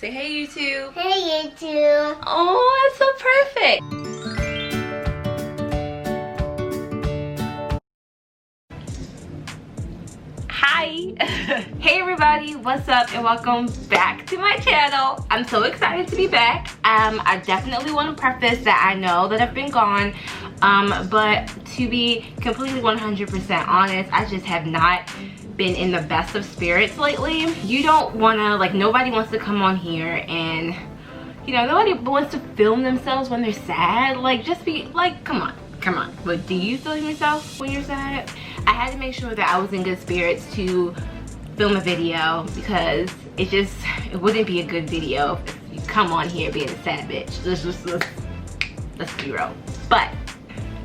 Say hey, YouTube. Hey, YouTube. Oh, that's so perfect. Hi. Hey everybody, what's up and welcome back to my channel. I'm so excited to be back. I definitely want to preface that I know that I've been gone, but to be completely 100% honest, I just have not been in the best of spirits lately. You don't want to, like, nobody wants to come on here and, you know, nobody wants to film themselves when they're sad. Like, just be like, come on. But do you film yourself when you're sad? I had to make sure that I was in good spirits to film a video, because it wouldn't be a good video if you come on here being a sad bitch. Let's be real. But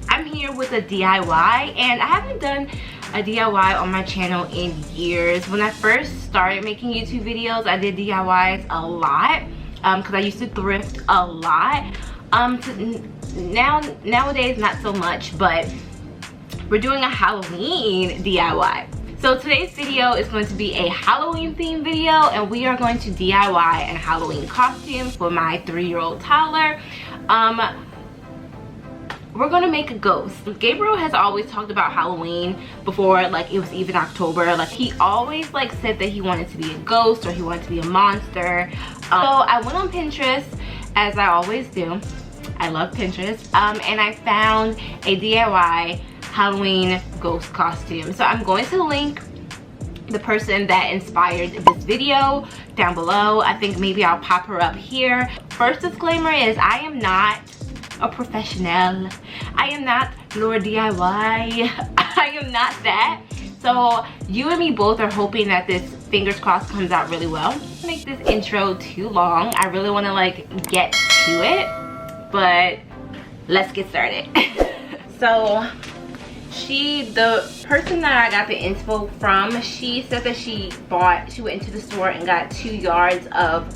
I'm here with a DIY, and I haven't done a DIY on my channel in years. When I first started making YouTube videos, I did DIYs a lot because I used to thrift a lot. Nowadays not so much, but we're doing a Halloween DIY. So today's video is going to be a Halloween themed video, and we are going to DIY a Halloween costume for my 3-year-old toddler. We're gonna make a ghost. Gabriel has always talked about Halloween before, like, it was even October. Like, he always like said that he wanted to be a ghost or he wanted to be a monster. So I went on Pinterest, as I always do. I love Pinterest, and I found a DIY Halloween ghost costume. So I'm going to link the person that inspired this video down below. I think maybe I'll pop her up here. First disclaimer is I am not a professional. I am not Lord DIY. I am not that. So you and me both are hoping that this, fingers crossed, comes out really well. Don't make this intro too long. I really want to like get to it, but let's get started. So the person that I got the inspo from, she said that she went into the store and got 2 yards of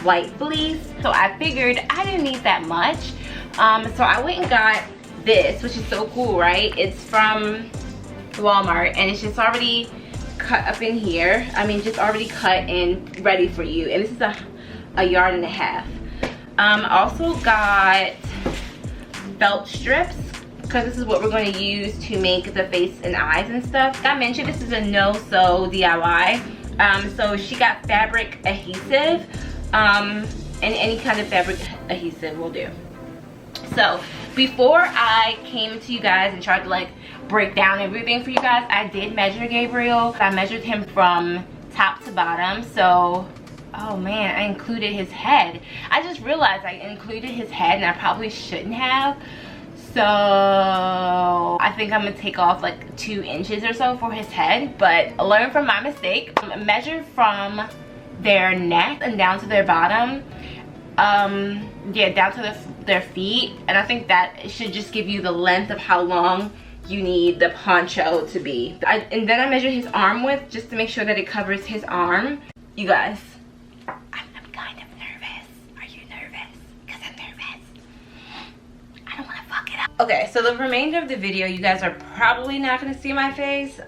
white fleece. So I figured I didn't need that much. So I went and got this, which is so cool, right? It's from Walmart, and it's just already cut up in here. I mean, just already cut and ready for you. And this is a 1.5 yards. Also got felt strips, because this is what we're going to use to make the face and eyes and stuff. I mentioned this is a no-sew DIY. So she got fabric adhesive, and any kind of fabric adhesive will do. So before I came to you guys and tried to like break down everything for you guys, I did measure Gabriel. I measured him from top to bottom. So, oh man, I included his head. I just realized I included his head and I probably shouldn't have. So I think I'm gonna take off like 2 inches or so for his head, but learn from my mistake. Measure from their neck and down to their bottom. Yeah, down to their feet, and I think that it should just give you the length of how long you need the poncho to be. And then I measured his arm width just to make sure that it covers his arm. You guys, I'm kind of nervous. Are you nervous? Because I'm nervous. I don't want to fuck it up. Okay, so the remainder of the video, you guys are probably not going to see my face,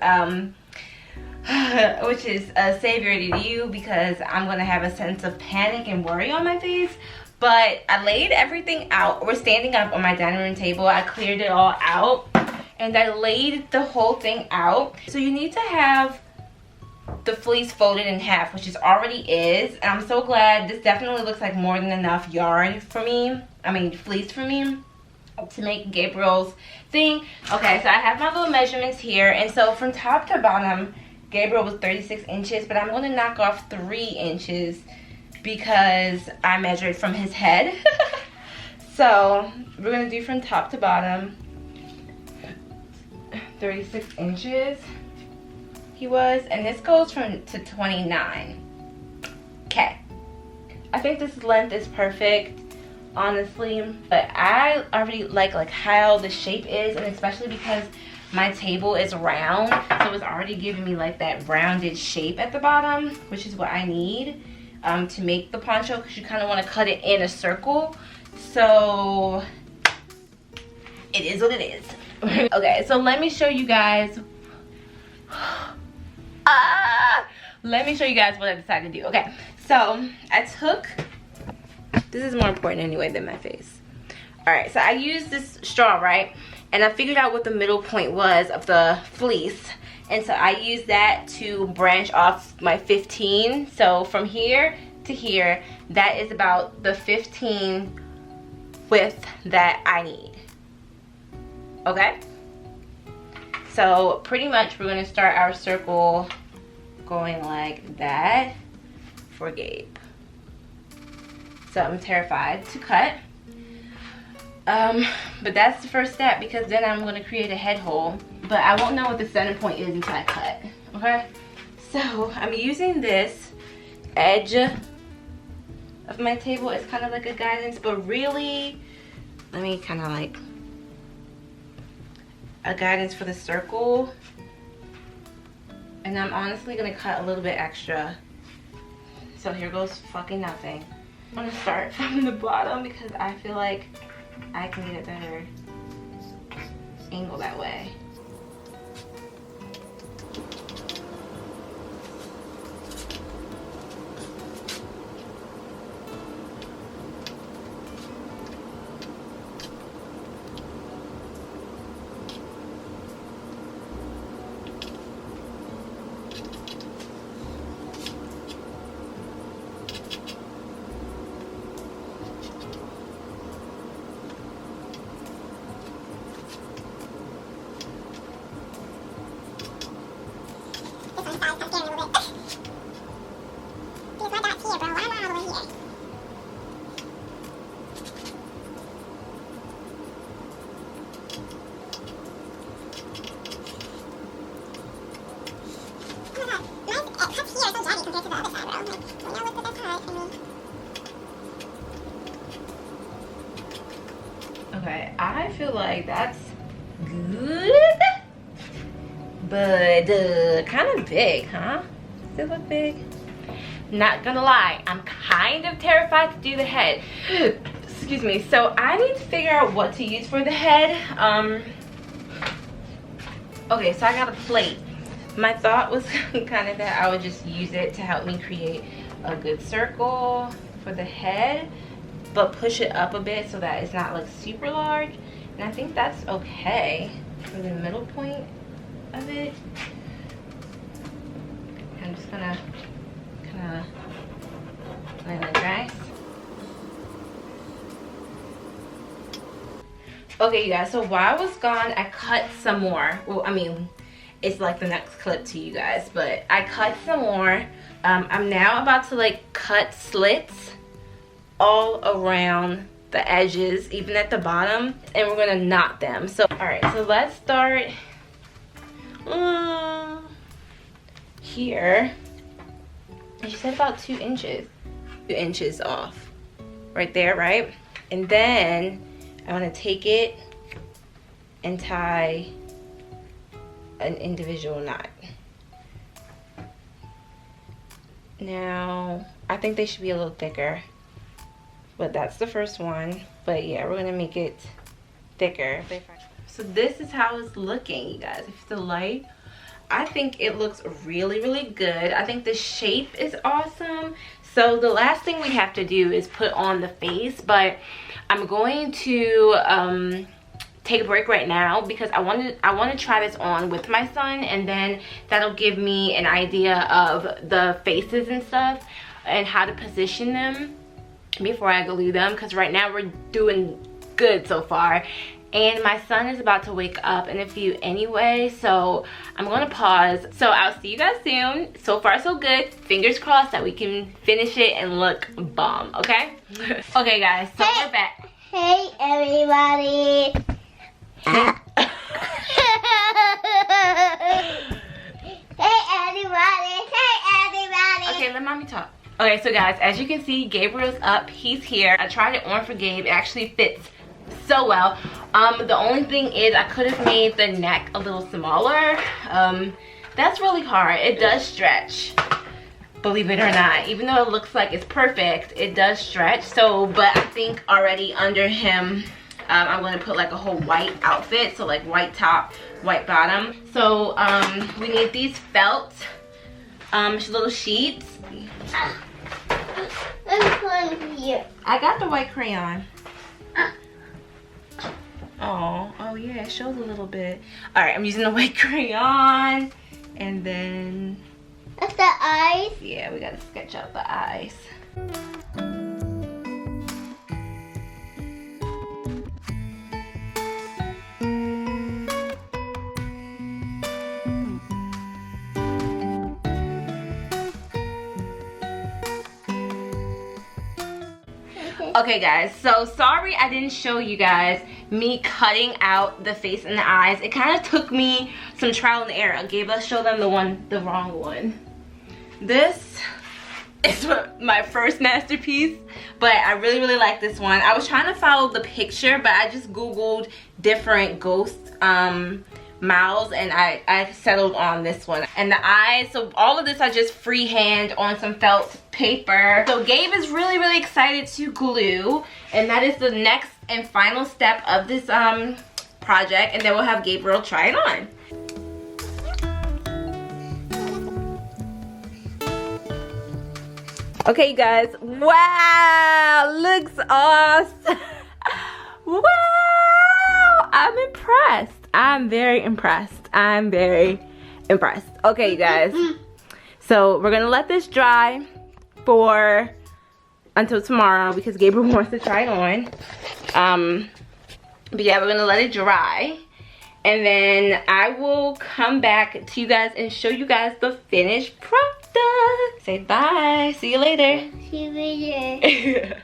which is a savior to you, because I'm going to have a sense of panic and worry on my face. But I laid everything out. We're standing up on my dining room table. I cleared it all out, and I laid the whole thing out. So you need to have the fleece folded in half, which it already is. And I'm so glad. This definitely looks like more than enough yarn for me. I mean, fleece for me to make Gabriel's thing. Okay, so I have my little measurements here. And so from top to bottom, Gabriel was 36 inches, but I'm going to knock off 3 inches because I measured from his head. So we're going to do from top to bottom 36 inches he was, and this goes from to 29. Okay, I think this length is perfect, honestly, but I already like how the shape is, and especially because my table is round, so it's already giving me like that rounded shape at the bottom, which is what I need to make the poncho, because you kind of want to cut it in a circle. So it is what it is. Okay, so let me show you guys let me show you guys what I decided to do. Okay, So I took, this is more important anyway than my face. All right, so I used this straw, right? And I figured out what the middle point was of the fleece. And so I used that to branch off my 15. So from here to here, that is about the 15 width that I need. Okay? So pretty much we're gonna start our circle going like that for Gabe. So I'm terrified to cut. But that's the first step, because then I'm gonna create a head hole, but I won't know what the center point is until I cut. Okay, so I'm using this edge of my table as kind of like a guidance, but really let me kind of like a guidance for the circle. And I'm honestly gonna cut a little bit extra. So here goes fucking nothing. I'm gonna start from the bottom because I feel like I can get a better angle that way. Okay, I feel like that's good, but kind of big, huh? Does it look big? Not gonna lie, I'm kind of terrified to do the head. Excuse me. So I need to figure out what to use for the head. Okay, so I got a plate. My thought was kind of that I would just use it to help me create a good circle for the head, but push it up a bit so that it's not like super large. And I think that's okay for the middle point of it. I'm just gonna kind of let it dry. Okay, you guys, so while I was gone, I cut some more. Well, I mean, it's like the next clip to you guys, but I cut some more. I'm now about to like cut slits all around the edges, even at the bottom, and we're gonna knot them. So all right, so let's start here. And she said about 2 inches. 2 inches off right there, right? And then I want to take it and tie an individual knot. Now I think they should be a little thicker, but that's the first one. But yeah, we're gonna make it thicker. So this is how it's looking, you guys. If the light, I think it looks really, really good. I think the shape is awesome. So the last thing we have to do is put on the face, but I'm going to take a break right now because I want to try this on with my son, and then that'll give me an idea of the faces and stuff and how to position them before I glue them, because right now we're doing good so far. And my son is about to wake up in a few anyway, so I'm gonna pause. So I'll see you guys soon. So far so good. Fingers crossed that we can finish it and look bomb, okay? Okay guys, so we're back. Hey everybody. Hey everybody. Hey everybody. Okay, let mommy talk. Okay, so guys, as you can see, Gabriel's up. He's here. I tried it on for Gabe. It actually fits so well. The only thing is I could have made the neck a little smaller. That's really hard. It does stretch, believe it or not. Even though it looks like it's perfect, it does stretch. So, but I think already under him, I'm going to put like a whole white outfit. So like white top, white bottom. So we need these felt little sheets. Here. I got the white crayon. Oh yeah, it shows a little bit. All right, I'm using the white crayon, and then That's the eyes. yeah, we gotta sketch out the eyes. Okay guys, so sorry I didn't show you guys me cutting out the face and the eyes. It kind of took me some trial and error. Let's show them the wrong one. This is my first masterpiece, but I really like this one. I was trying to follow the picture, but I just googled different ghost mouths, and I settled on this one. And the eyes, so all of this I just freehand on some felt paper. So Gabe is really excited to glue, and that is the next and final step of this project, and then we'll have Gabriel try it on. Okay you guys, wow, looks awesome. Wow, I'm impressed. I'm very impressed. I'm very impressed. Okay, you guys. So we're gonna let this dry for until tomorrow because Gabriel wants to try it on. But yeah, we're gonna let it dry, and then I will come back to you guys and show you guys the finished product. Say bye. See you later. See you later.